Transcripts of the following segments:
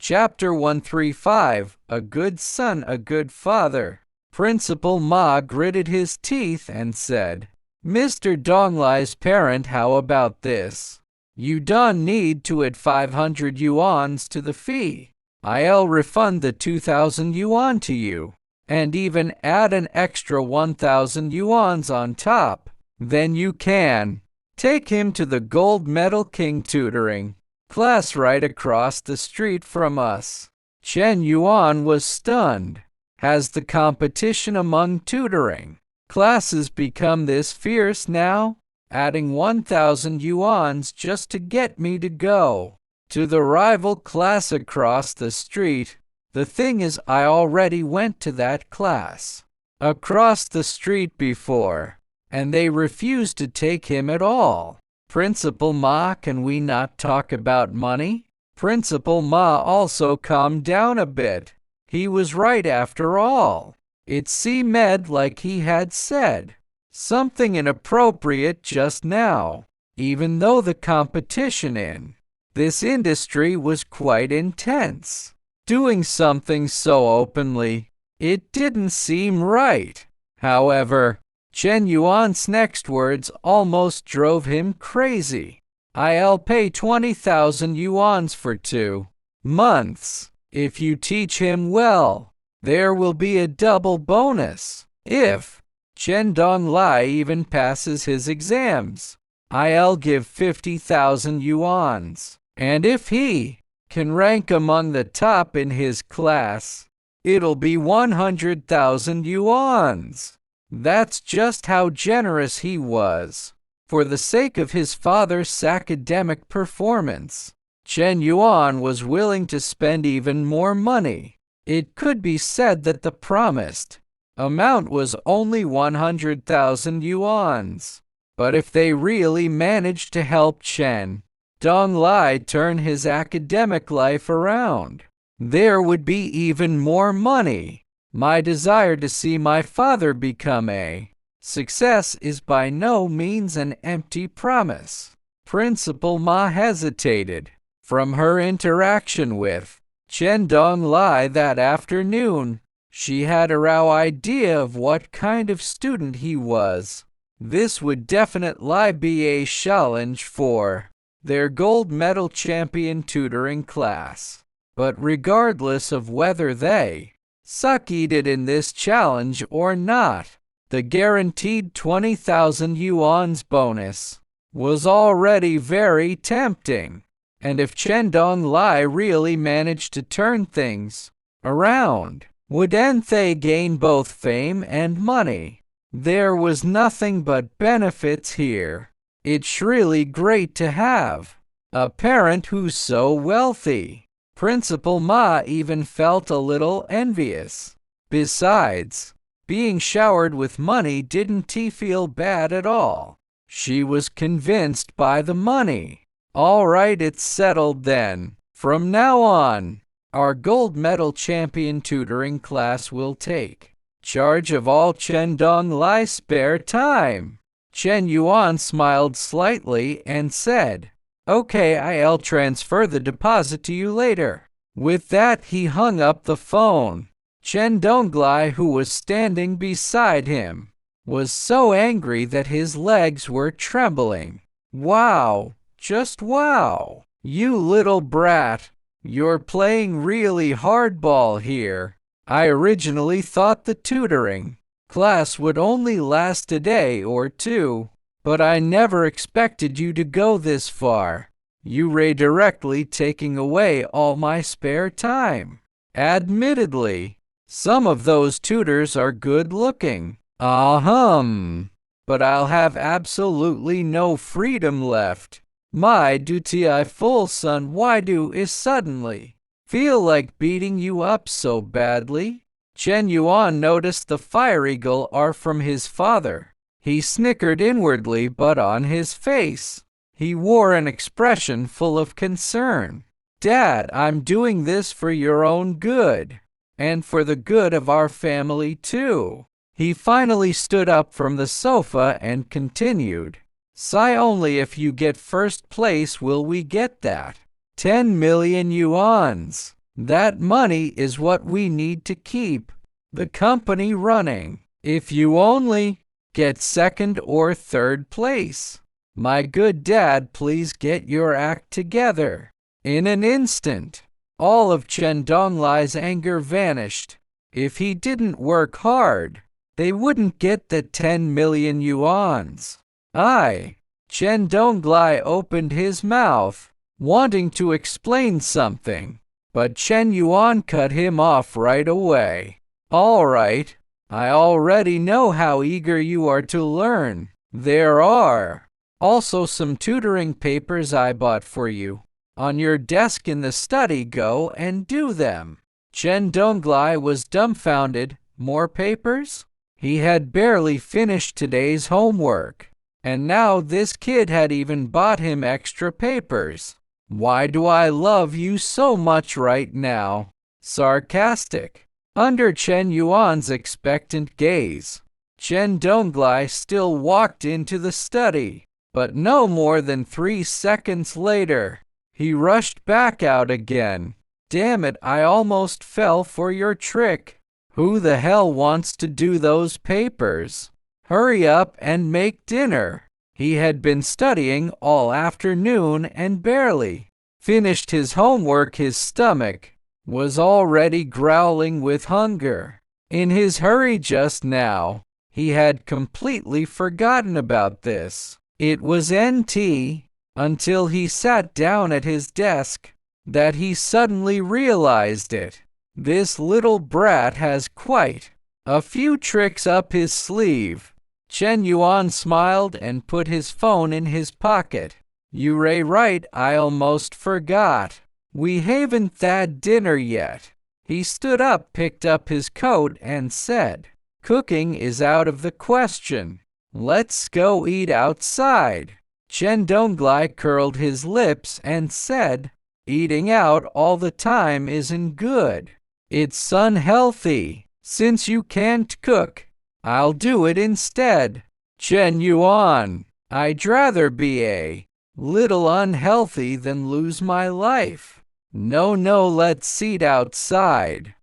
Chapter 135, A Good Son, a Good Father. Principal Ma gritted his teeth and said, "Mr. Donglai's parent, how about this? You don't need to add 500 yuans to the fee. I'll refund the 2,000 yuan to you, and even add an extra 1,000 yuans on top. Then you can take him to the Gold Medal King tutoring class right across the street from us." Chen Yuan was stunned. Has the competition among tutoring classes become this fierce now? Adding 1,000 yuans just to get me to go to the rival class across the street. The thing is, I already went to that class across the street before, and they refused to take him at all. Principal Ma, can we not talk about money? Principal Ma also calmed down a bit. He was right after all. It seemed like he had said something inappropriate just now, even though the competition in this industry was quite intense. Doing something so openly, it didn't seem right. However, Chen Yuan's next words almost drove him crazy. "I'll pay 20,000 yuans for 2 months. If you teach him well, there will be a double bonus. If Chen Donglai even passes his exams, I'll give 50,000 yuans. And if he can rank among the top in his class, it'll be 100,000 yuans. That's just how generous he was. For the sake of his father's academic performance, Chen Yuan was willing to spend even more money. It could be said that the promised amount was only 100,000 yuans. But if they really managed to help Chen Donglai turn his academic life around, there would be even more money. My desire to see my father become a success is by no means an empty promise." Principal Ma hesitated. From her interaction with Chen Donglai that afternoon, she had a raw idea of what kind of student he was. This would definitely be a challenge for their gold medal champion tutoring class. But regardless of whether they succeeded in this challenge or not, the guaranteed 20,000 yuans bonus was already very tempting. And if Chen Donglai really managed to turn things around, wouldn't they gain both fame and money? There was nothing but benefits here. It's really great to have a parent who's so wealthy. Principal Ma even felt a little envious. Besides, being showered with money didn't feel bad at all. She was convinced by the money. "All right, it's settled then. From now on, our gold medal champion tutoring class will take charge of all Chen Donglai's spare time." Chen Yuan smiled slightly and said, "Okay, I'll transfer the deposit to you later." With that, he hung up the phone. Chen Donglai, who was standing beside him, was so angry that his legs were trembling. "Wow, just wow. You little brat. You're playing really hardball here. I originally thought the tutoring class would only last a day or two, but I never expected you to go this far. You're directly taking away all my spare time. Admittedly, some of those tutors are good looking. But I'll have absolutely no freedom left. My dutiful son, why do I suddenly feel like beating you up so badly?" Chen Yuan noticed the fiery glare from his father. He snickered inwardly, but on his face, he wore an expression full of concern. "Dad, I'm doing this for your own good, and for the good of our family too." He finally stood up from the sofa and continued, "Sigh, only if you get first place will we get that 10 million yuans. That money is what we need to keep the company running. If you only get second or third place. My good dad, please get your act together. In an instant, all of Chen Donglai's anger vanished. If he didn't work hard, they wouldn't get the 10 million yuans. Chen Donglai opened his mouth, wanting to explain something, but Chen Yuan cut him off right away. All right, I already know how eager you are to learn. There are also some tutoring papers I bought for you. On your desk in the study, go and do them. Chen Donglai was dumbfounded. More papers? He had barely finished today's homework, and now this kid had even bought him extra papers. Why do I love you so much right now? Sarcastic. Under Chen Yuan's expectant gaze, Chen Donglai still walked into the study, but no more than 3 seconds later, he rushed back out again. Damn it, I almost fell for your trick. Who the hell wants to do those papers? Hurry up and make dinner. He had been studying all afternoon and barely finished his homework. His stomach was already growling with hunger. In his hurry just now, he had completely forgotten about this. It was NT until he sat down at his desk that he suddenly realized it. This little brat has quite a few tricks up his sleeve. Chen Yuan smiled and put his phone in his pocket. You're right, I almost forgot. We haven't had dinner yet. He stood up, picked up his coat, and said, Cooking is out of the question. Let's go eat outside. Chen Donglai curled his lips and said, Eating out all the time isn't good. It's unhealthy. Since you can't cook, I'll do it instead. Chen Yuan, I'd rather be a little unhealthy than lose my life. No, let's eat outside.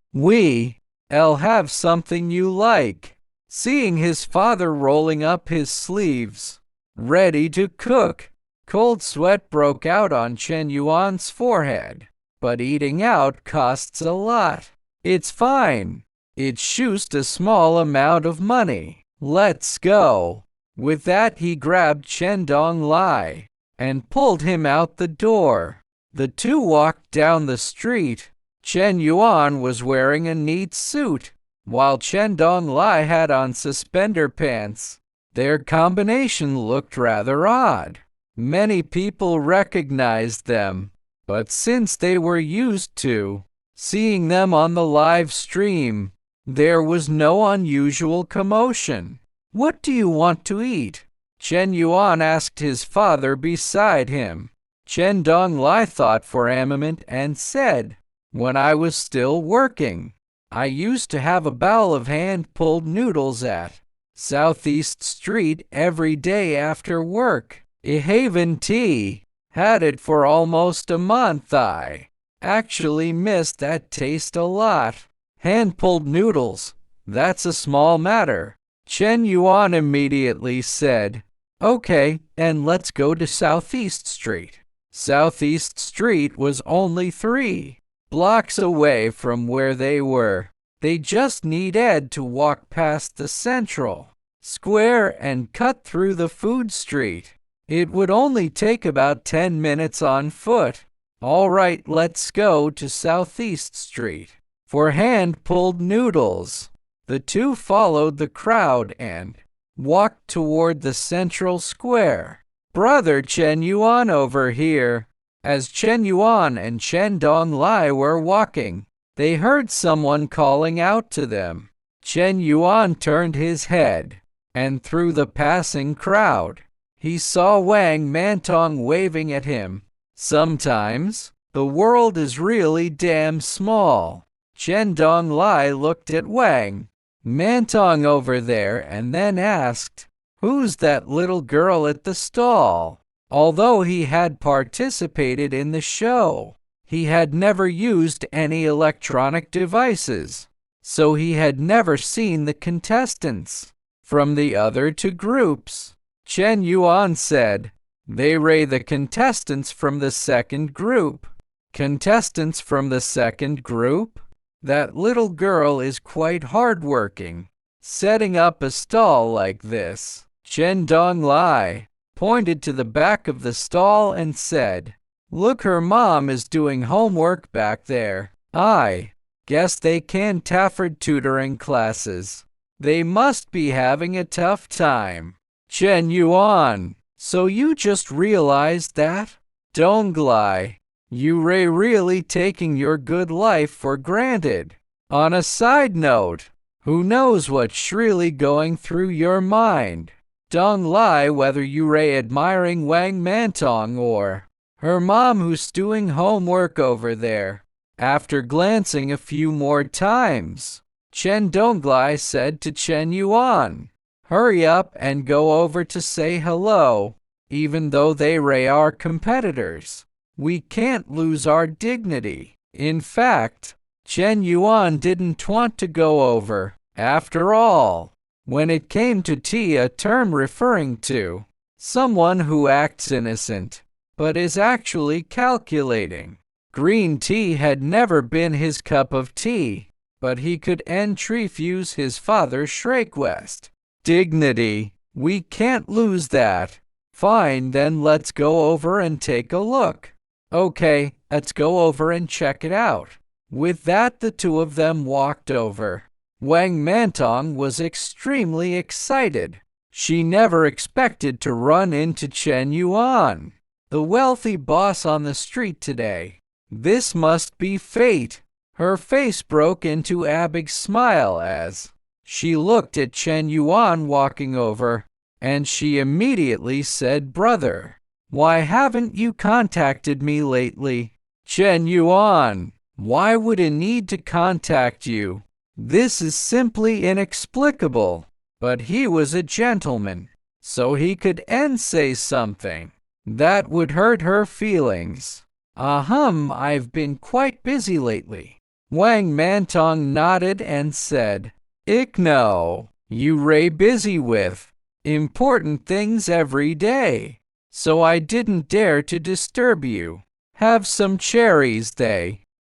I'll have something you like. Seeing his father rolling up his sleeves, ready to cook, cold sweat broke out on Chen Yuan's forehead. But eating out costs a lot. It's fine. It's just a small amount of money. Let's go. With that, he grabbed Chen Donglai and pulled him out the door. The two walked down the street. Chen Yuan was wearing a neat suit, while Chen Donglai had on suspender pants. Their combination looked rather odd. Many people recognized them, but since they were used to seeing them on the live stream, there was no unusual commotion. What do you want to eat? Chen Yuan asked his father beside him. Chen Donglai thought for a moment and said, When I was still working, I used to have a bowl of hand-pulled noodles at Southeast Street every day after work. I haven't had it for almost a month. I actually miss that taste a lot. Hand-pulled noodles, that's a small matter. Chen Yuan immediately said, Okay, and let's go to Southeast Street. Southeast Street was only 3 blocks away from where they were. They just needed to walk past the central square and cut through the food street. It would only take about 10 minutes on foot. All right, let's go to Southeast Street for hand-pulled noodles. The two followed the crowd and walked toward the central square. Brother Chen Yuan over here. As Chen Yuan and Chen Donglai were walking, they heard someone calling out to them. Chen Yuan turned his head, and through the passing crowd, he saw Wang Mantong waving at him. Sometimes, the world is really damn small. Chen Donglai looked at Wang Mantong over there and then asked, Who's that little girl at the stall? Although he had participated in the show, He had never used any electronic devices, so he had never seen the contestants from the other two groups. Chen Yuan said, "They rate the contestants from the second group." Contestants from the second group? That little girl is quite hardworking, setting up a stall like this. Chen Donglai pointed to the back of the stall and said, "Look, her mom is doing homework back there. I guess they can't afford tutoring classes. They must be having a tough time." Chen Yuan, so you just realized that? Donglai, you really taking your good life for granted. On a side note, who knows what's really going through your mind? Donglai, whether you admiring Wang Mantong or her mom who's doing homework over there. After glancing a few more times, Chen Donglai said to Chen Yuan, "Hurry up and go over to say hello. Even though they are competitors, we can't lose our dignity." In fact, Chen Yuan didn't want to go over. After all, when it came to tea, a term referring to someone who acts innocent but is actually calculating. Green tea had never been his cup of tea, but he could refuse his father's request. Dignity, we can't lose that. Fine, then let's go over and take a look. Okay, let's go over and check it out. With that, the two of them walked over. Wang Mantong was extremely excited. She never expected to run into Chen Yuan, the wealthy boss, on the street today. This must be fate. Her face broke into a big smile as she looked at Chen Yuan walking over, and she immediately said, "Brother, why haven't you contacted me lately?" Chen Yuan, why would I need to contact you? This is simply inexplicable. But he was a gentleman, so he could say something that would hurt her feelings. I've been quite busy lately. Wang Mantong nodded and said, "Ik know, you busy with important things every day, so I didn't dare to disturb you. Have some cherries,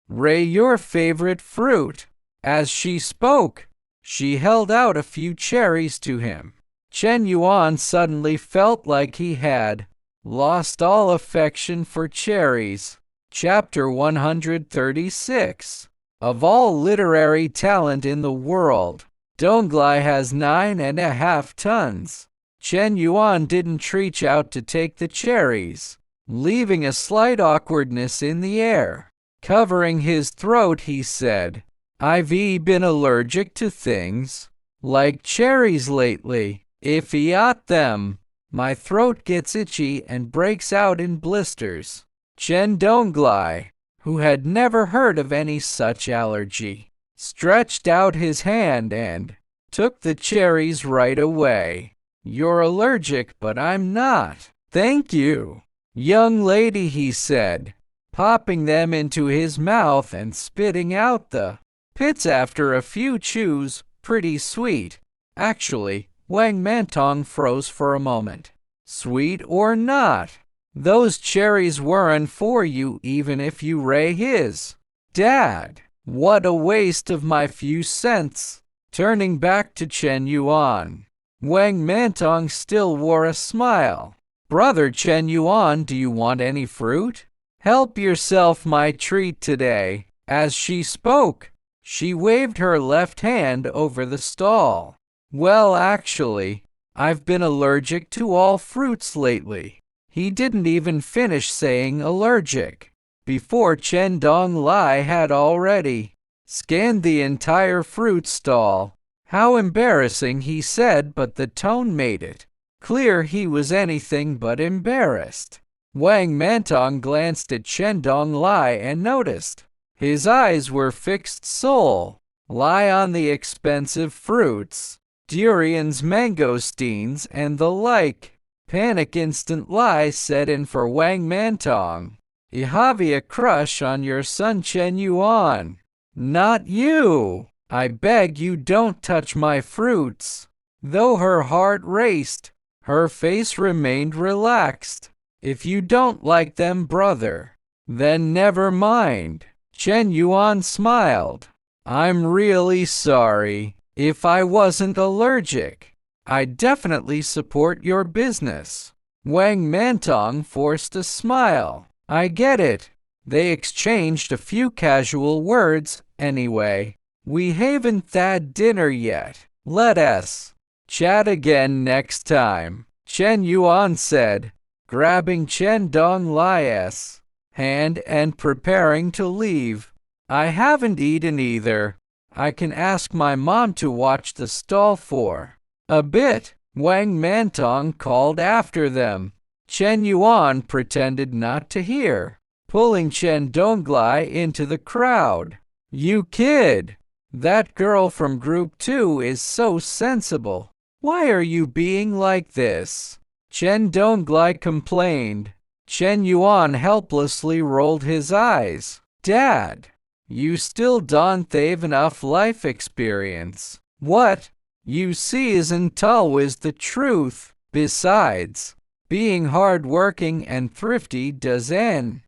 your favorite fruit." As she spoke, she held out a few cherries to him. Chen Yuan suddenly felt like he had lost all affection for cherries. Chapter 136. Of all literary talent in the world, Donglai has 9.5 tons. Chen Yuan didn't reach out to take the cherries, leaving a slight awkwardness in the air. Covering his throat, he said, "I've been allergic to things like cherries lately. If I eat them, my throat gets itchy and breaks out in blisters." Chen Donglai, who had never heard of any such allergy, stretched out his hand and took the cherries right away. "You're allergic, but I'm not. Thank you, young lady," he said, popping them into his mouth and spitting out the pits after a few chews. "Pretty sweet, actually." Wang Mantong froze for a moment. "Sweet or not, those cherries weren't for you even if you his dad. What a waste of my few cents." Turning back to Chen Yuan, Wang Mantong still wore a smile. "Brother Chen Yuan, do you want any fruit? Help yourself, my treat today." As she spoke, she waved her left hand over the stall. "Well, actually, I've been allergic to all fruits lately." He didn't even finish saying allergic before Chen Donglai had already scanned the entire fruit stall. "How embarrassing," he said, but the tone made it clear he was anything but embarrassed. Wang Mantong glanced at Chen Donglai and noticed his eyes were fixed solely on the expensive fruits, durians, mangosteens, and the like. Panic instantly set in for Wang Mantong. I have a crush on your son Chen Yuan. Not you. I beg you don't touch my fruits. Though her heart raced, her face remained relaxed. If you don't like them, brother, then never mind. Chen Yuan smiled. I'm really sorry. If I wasn't allergic, I'd definitely support your business. Wang Mantong forced a smile. I get it. They exchanged a few casual words. Anyway, we haven't had dinner yet. Let us chat again next time, Chen Yuan said, grabbing Chen Donglai's hand and preparing to leave. I haven't eaten either. I can ask my mom to watch the stall for a bit, Wang Mantong called after them. Chen Yuan pretended not to hear, pulling Chen Donglai into the crowd. You kid! That girl from Group 2 is so sensible. Why are you being like this? Chen Donglai complained. Chen Yuan helplessly rolled his eyes. Dad, you still don't have enough life experience. What you see isn't always the truth. Besides, being hardworking and thrifty doesn't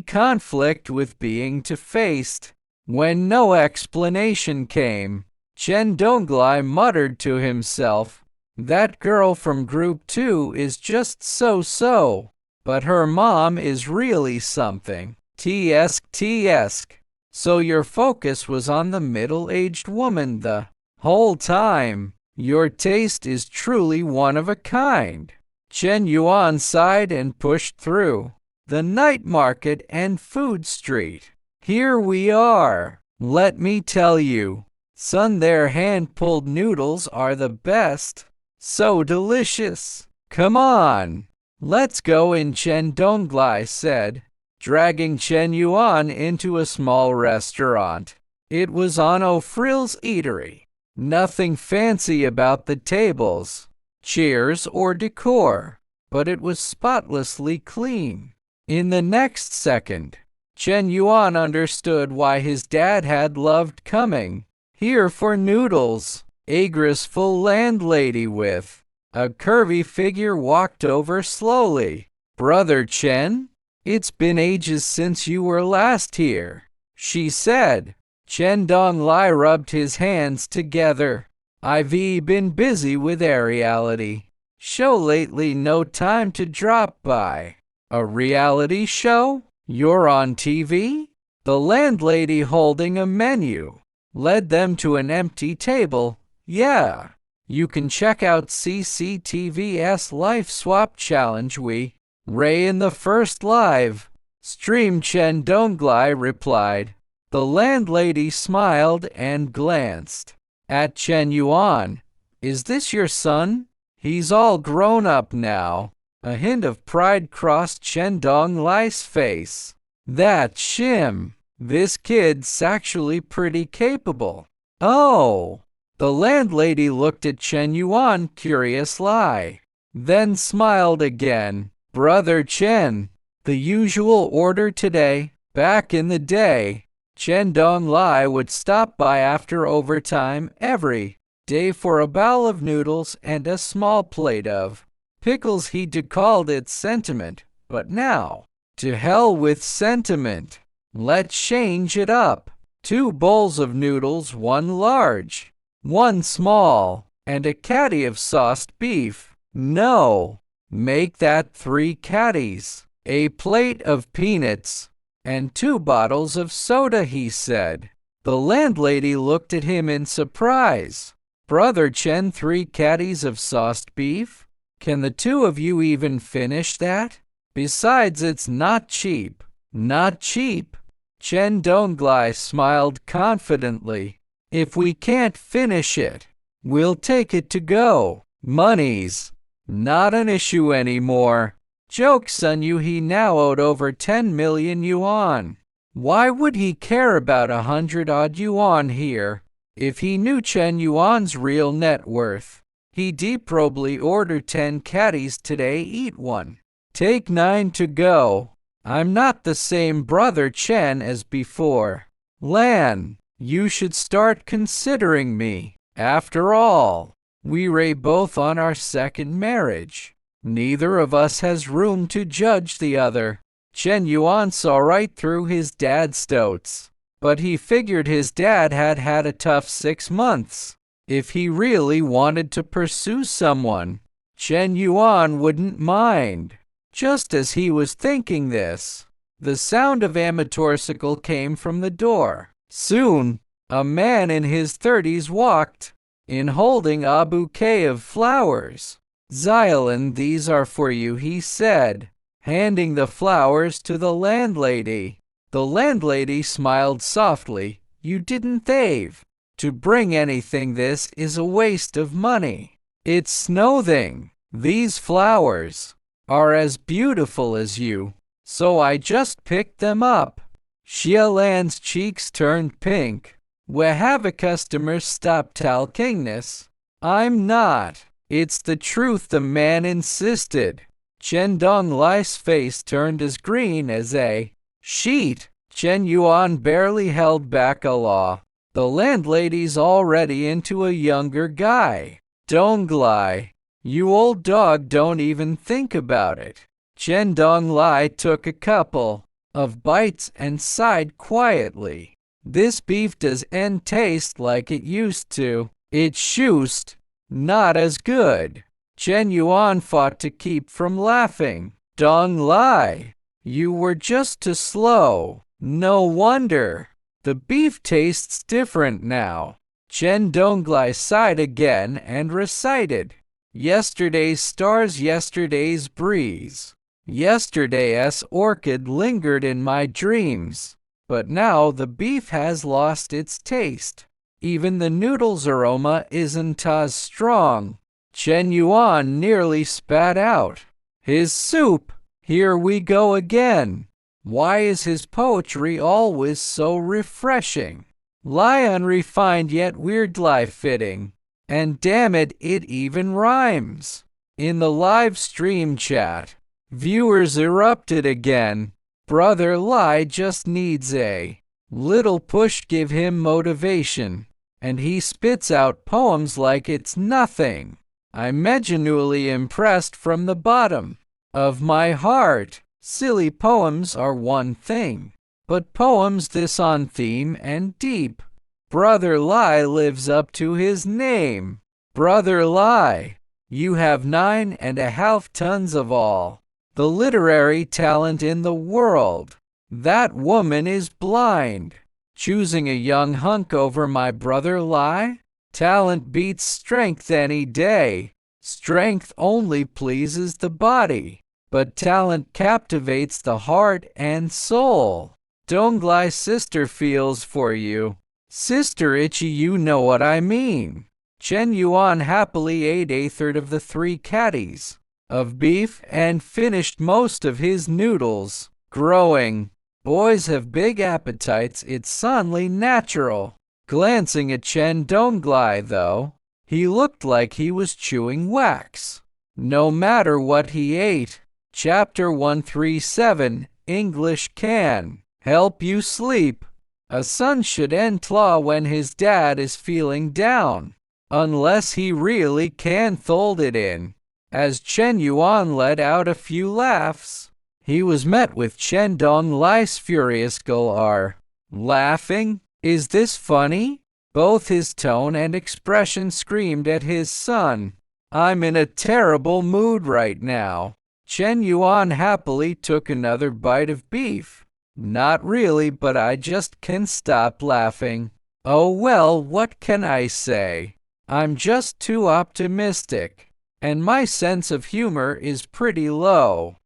conflict with being two-faced. When no explanation came, Chen Donglai muttered to himself, that girl from Group 2 is just so-so, but her mom is really something. Tsk. So your focus was on the middle-aged woman the whole time. Your taste is truly one of a kind. Chen Yuan sighed and pushed through the night market and food street. Here we are. Let me tell you, son, their hand-pulled noodles are the best. So delicious. Come on, let's go in, Chen Donglai said, dragging Chen Yuan into a small restaurant. It was on O'Frill's Eatery. Nothing fancy about the tables, chairs, or decor, but it was spotlessly clean. In the next second, Chen Yuan understood why his dad had loved coming here for noodles. A graceful landlady with a curvy figure walked over slowly. Brother Chen, it's been ages since you were last here, she said. Chen Donglai rubbed his hands together. I've been busy with a reality show lately, no time to drop by. A reality show? You're on TV? The landlady, holding a menu, led them to an empty table. Yeah, you can check out CCTV's Life Swap Challenge. We Ray in the first live stream, Chen Donglai replied. The landlady smiled and glanced at Chen Yuan. Is this your son? He's all grown up now. A hint of pride crossed Chen Donglai's face. That's Shim. This kid's actually pretty capable. Oh. The landlady looked at Chen Yuan curiously, then smiled again. Brother Chen, the usual order today. Back in the day, Chen Donglai would stop by after overtime every day for a bowl of noodles and a small plate of pickles. He'd called it sentiment, but now, to hell with sentiment. Let's change it up. 2 bowls of noodles, 1 large, 1 small, and a caddy of sauced beef. No, make that 3 caddies. A plate of peanuts and 2 bottles of soda, he said. The landlady looked at him in surprise. Brother Chen, 3 caddies of sauced beef? Can the 2 of you even finish that? Besides, it's not cheap. Not cheap. Chen Donglai smiled confidently. If we can't finish it, we'll take it to go. Money's not an issue anymore. Joke's on you, he now owed over 10 million yuan. Why would he care about 100-odd yuan here? If he knew Chen Yuan's real net worth, he'd probably order 10 caddies today, eat 1, take 9 to go. I'm not the same brother Chen as before. Lan, you should start considering me. After all, we're both on our second marriage. Neither of us has room to judge the other. Chen Yuan saw right through his dad's stoats, but he figured his dad had had a tough 6 months. If he really wanted to pursue someone, Chen Yuan wouldn't mind. Just as he was thinking this, the sound of a motorcycle came from the door. Soon, a man in his 30s walked in, holding a bouquet of flowers. "Xiaolin, these are for you," he said, handing the flowers to the landlady. The landlady smiled softly. "You didn't thave to bring anything. This is a waste of money. It's nothing. These flowers are as beautiful as you, so I just picked them up." Xia Lan's cheeks turned pink. "We have a customer, stop talking this." "I'm not. It's the truth," the man insisted. Chen Donglai's face turned as green as a sheet. Chen Yuan barely held back a laugh. "The landlady's already into a younger guy. Donglai, you old dog, don't even think about it." Chen Donglai took a couple of bites and sighed quietly. "This beef doesn't taste like it used to. It's just not as good." Chen Yuan fought to keep from laughing. "Donglai, you were just too slow. No wonder. The beef tastes different now." Chen Donglai sighed again and recited, "Yesterday's stars, yesterday's breeze. Yesterday's orchid lingered in my dreams. But now the beef has lost its taste. Even the noodle's aroma isn't as strong." Chen Yuan nearly spat out his soup. Here we go again. Why is his poetry always so refreshing? Unrefined yet weirdly fitting. And damn it, it even rhymes. In the live stream chat, viewers erupted again. "Brother Lai just needs a little push, give him motivation, and he spits out poems like it's nothing. I'm genuinely impressed from the bottom of my heart. Silly poems are one thing, but poems this on theme and deep. Brother Lai lives up to his name. Brother Lai, you have 9.5 tons of all the literary talent in the world. That woman is blind. Choosing a young hunk over my brother Lai? Talent beats strength any day. Strength only pleases the body, but talent captivates the heart and soul. Donglai sister feels for you. Sister Itchy, you know what I mean." Chen Yuan happily ate a third of the 3 catties of beef and finished most of his noodles. Growing boys have big appetites, it's only natural. Glancing at Chen Donglai though, he looked like he was chewing wax, no matter what he ate. Chapter 137, English can help you sleep. A son shouldn't lie when his dad is feeling down, unless he really can't hold it in. As Chen Yuan let out a few laughs, he was met with Chen Donglai's furious glare. "Laughing? Is this funny?" Both his tone and expression screamed at his son. "I'm in a terrible mood right now." Chen Yuan happily took another bite of beef. "Not really, but I just can't stop laughing." "Oh well, what can I say? I'm just too optimistic, and my sense of humor is pretty low."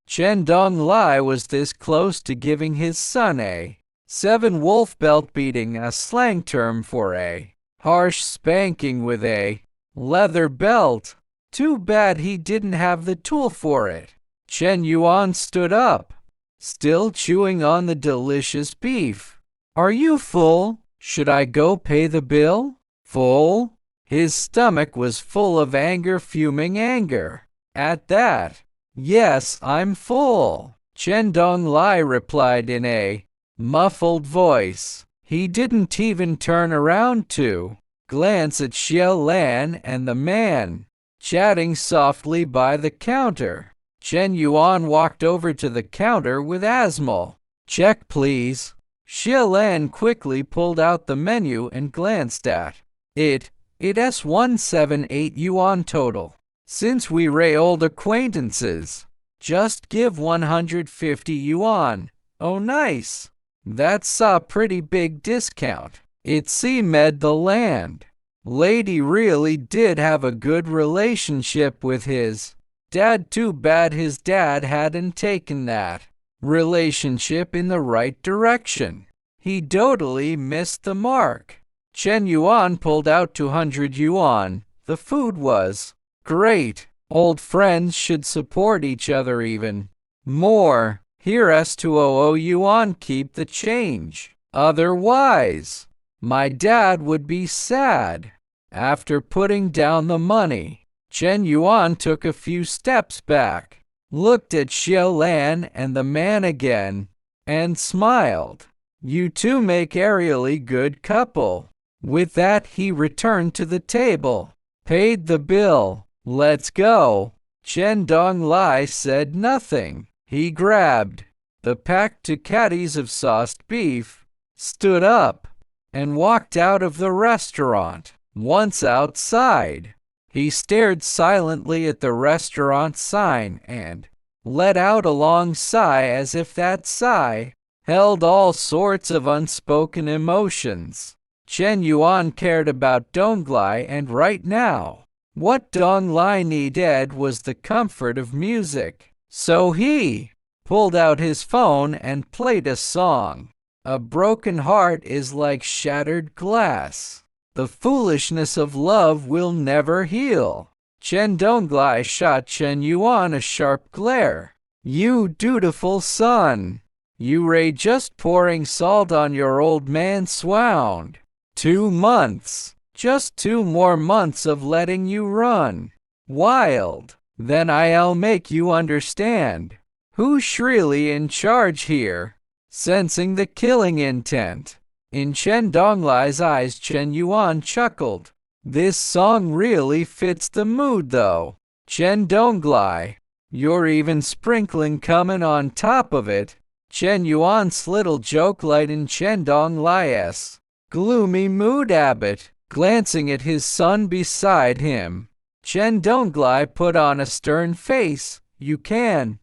Chen Donglai was this close to giving his son a 7-wolf belt beating, a slang term for a harsh spanking with a leather belt. Too bad he didn't have the tool for it. Chen Yuan stood up, still chewing on the delicious beef. "Are you full? Should I go pay the bill?" "Full?" His stomach was full of anger, fuming anger. At that, "Yes, I'm full." Chen Donglai replied in a muffled voice. He didn't even turn around to glance at Xiao Lan and the man chatting softly by the counter. Chen Yuan walked over to the counter with Asmal. "Check, please." Xiao Lan quickly pulled out the menu and glanced at it. It's 178 yuan total. Since we re old acquaintances, just give 150 yuan. Oh nice. That's a pretty big discount. It seemed the land lady really did have a good relationship with his dad. Too bad his dad hadn't taken that relationship in the right direction. He totally missed the mark. Chen Yuan pulled out 200 yuan. The food was great. Old friends should support each other even more. Here's 200 yuan, keep the change. Otherwise, my dad would be sad. After putting down the money, Chen Yuan took a few steps back, looked at Xiao Lan and the man again, and smiled. You two make a really good couple. With that, he returned to the table, paid the bill. Let's go. Chen Donglai said nothing. He grabbed the packed two caddies of sauced beef, stood up, and walked out of the restaurant. Once outside, he stared silently at the restaurant sign and let out a long sigh, as if that sigh held all sorts of unspoken emotions. Chen Yuan cared about Donglai, and right now, what Donglai needed was the comfort of music. So he pulled out his phone and played a song. A broken heart is like shattered glass. The foolishness of love will never heal. Chen Donglai shot Chen Yuan a sharp glare. You dutiful son. You ray just pouring salt on your old man swound. 2 months. Just 2 more months of letting you run wild. Then I'll make you understand who's really in charge here. Sensing the killing intent in Chen Donglai's eyes, Chen Yuan chuckled. This song really fits the mood though. Chen Donglai, you're even sprinkling coming on top of it. Chen Yuan's little joke lightened Chen Donglai's gloomy mood. Abbott, glancing at his son beside him, Chen Donglai put on a stern face. You can't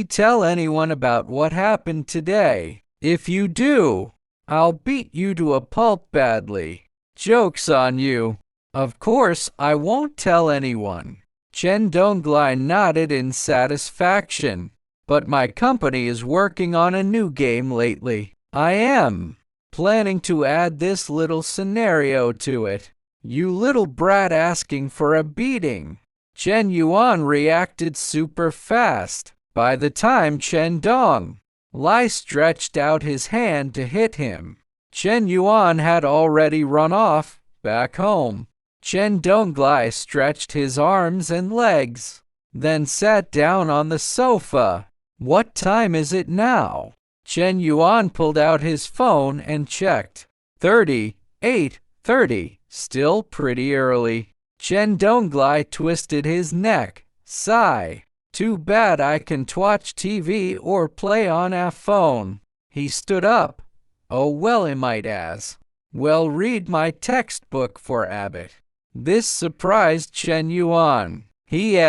tell anyone about what happened today. If you do, I'll beat you to a pulp badly. Joke's on you. Of course I won't tell anyone. Chen Donglai nodded in satisfaction. But my company is working on a new game lately. I am planning to add this little scenario to it. You little brat asking for a beating. Chen Yuan reacted super fast. By the time Chen Donglai stretched out his hand to hit him, Chen Yuan had already run off back home. Chen Donglai stretched his arms and legs, then sat down on the sofa. What time is it now? Chen Yuan pulled out his phone and checked. 8:30. Still pretty early. Chen Donglai twisted his neck. Sigh. Too bad I can't watch TV or play on a phone. He stood up. Oh well, I might as well read my textbook for Abbott. This surprised Chen Yuan. He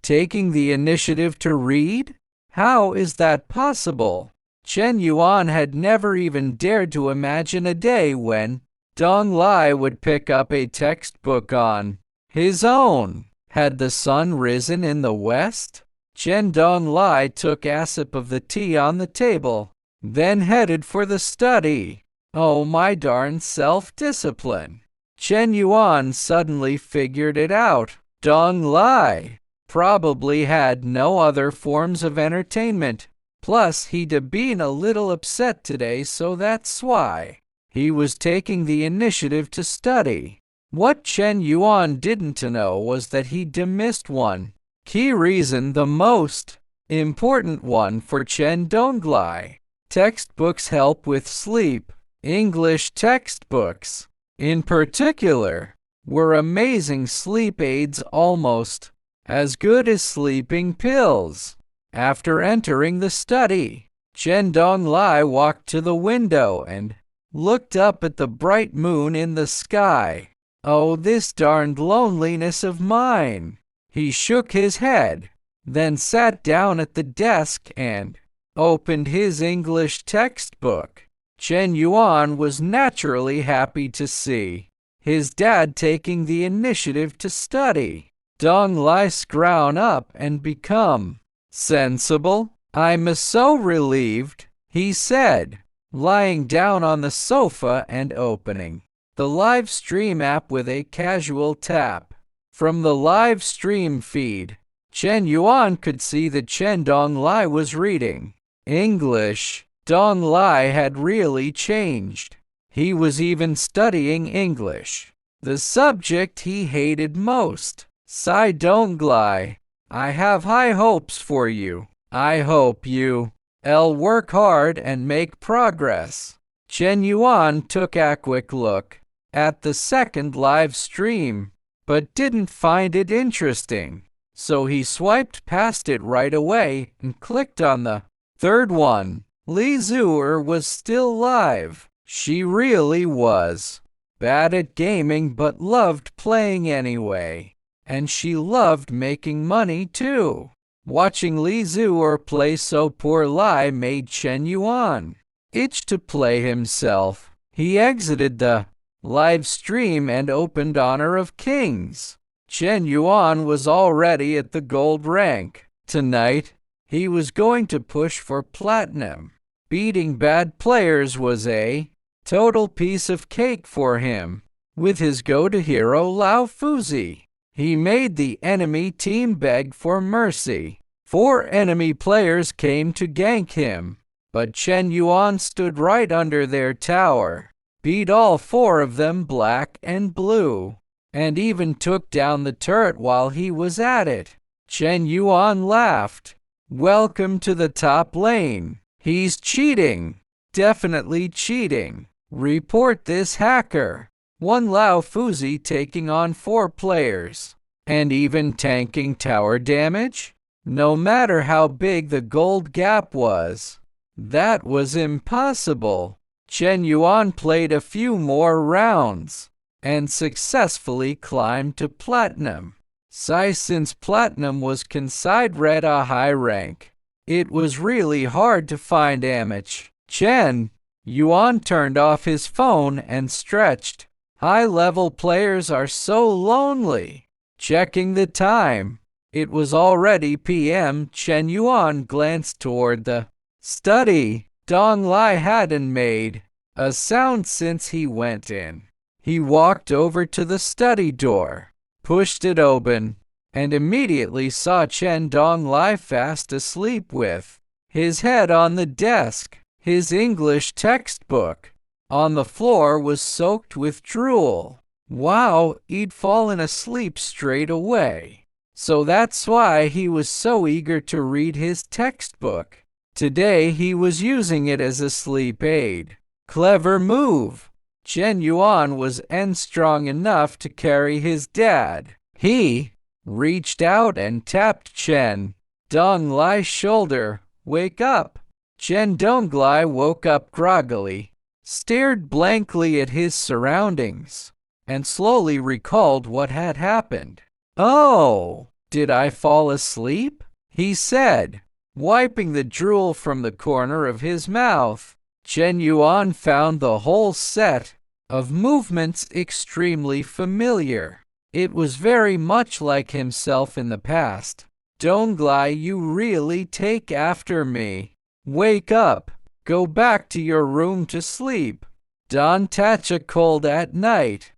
taking the initiative to read? How is that possible? Chen Yuan had never even dared to imagine a day when Donglai would pick up a textbook on his own. Had the sun risen in the west? Chen Donglai took a sip of the tea on the table, then headed for the study. Oh my darn self-discipline. Chen Yuan suddenly figured it out. Donglai probably had no other forms of entertainment. Plus, he'd been a little upset today, so that's why he was taking the initiative to study. What Chen Yuan didn't know was that he'd missed one key reason the most. Important one for Chen Donglai. Textbooks help with sleep. English textbooks, in particular, were amazing sleep aids, almost as good as sleeping pills. After entering the study, Chen Donglai walked to the window and looked up at the bright moon in the sky. "Oh, this darned loneliness of mine." He shook his head, then sat down at the desk and opened his English textbook. Chen Yuan was naturally happy to see his dad taking the initiative to study. Donglai grown up and become sensible. "I'm so relieved," he said, lying down on the sofa and opening the live stream app with a casual tap. From the live stream feed, Chen Yuan could see that Chen Donglai was reading English. Donglai had really changed. He was even studying English, the subject he hated most. "Sigh, Donglai, I have high hopes for you. I hope you'll work hard and make progress." Chen Yuan took a quick look at the second live stream, but didn't find it interesting, so he swiped past it right away and clicked on the third one. Li Zuer was still live. She really was bad at gaming but loved playing anyway, and she loved making money too. Watching Li Zuer play so poorly made Chen Yuan itch to play himself. He exited the live stream and opened Honor of Kings. Chen Yuan was already at the gold rank. Tonight, he was going to push for platinum. Beating bad players was a total piece of cake for him. With his go-to hero Lao Fuzi, he made the enemy team beg for mercy. 4 enemy players came to gank him, but Chen Yuan stood right under their tower, beat all 4 of them black and blue, and even took down the turret while he was at it. Chen Yuan laughed. "Welcome to the top lane. He's cheating. Definitely cheating. Report this hacker." One Lao Fuzi taking on 4 players, and even tanking tower damage? No matter how big the gold gap was, that was impossible. Chen Yuan played a few more rounds and successfully climbed to platinum. Since platinum was considered a high rank, it was really hard to find damage. Chen Yuan turned off his phone and stretched. High-level players are so lonely. Checking the time, it was already PM. Chen Yuan glanced toward the study. Donglai hadn't made a sound since he went in. He walked over to the study door, pushed it open, and immediately saw Chen Donglai fast asleep with his head on the desk. His English textbook on the floor was soaked with drool. Wow, he'd fallen asleep straight away. So that's why he was so eager to read his textbook. Today he was using it as a sleep aid. Clever move. Chen Yuan was strong enough to carry his dad. He reached out and tapped Chen Donglai's shoulder. "Wake up." Chen Donglai woke up groggily, stared blankly at his surroundings, and slowly recalled what had happened. "Oh, did I fall asleep?" he said, wiping the drool from the corner of his mouth. Chen Yuan found the whole set of movements extremely familiar. It was very much like himself in the past. "Donglai, you really take after me. Wake up. Go back to your room to sleep. Don't touch a cold at night."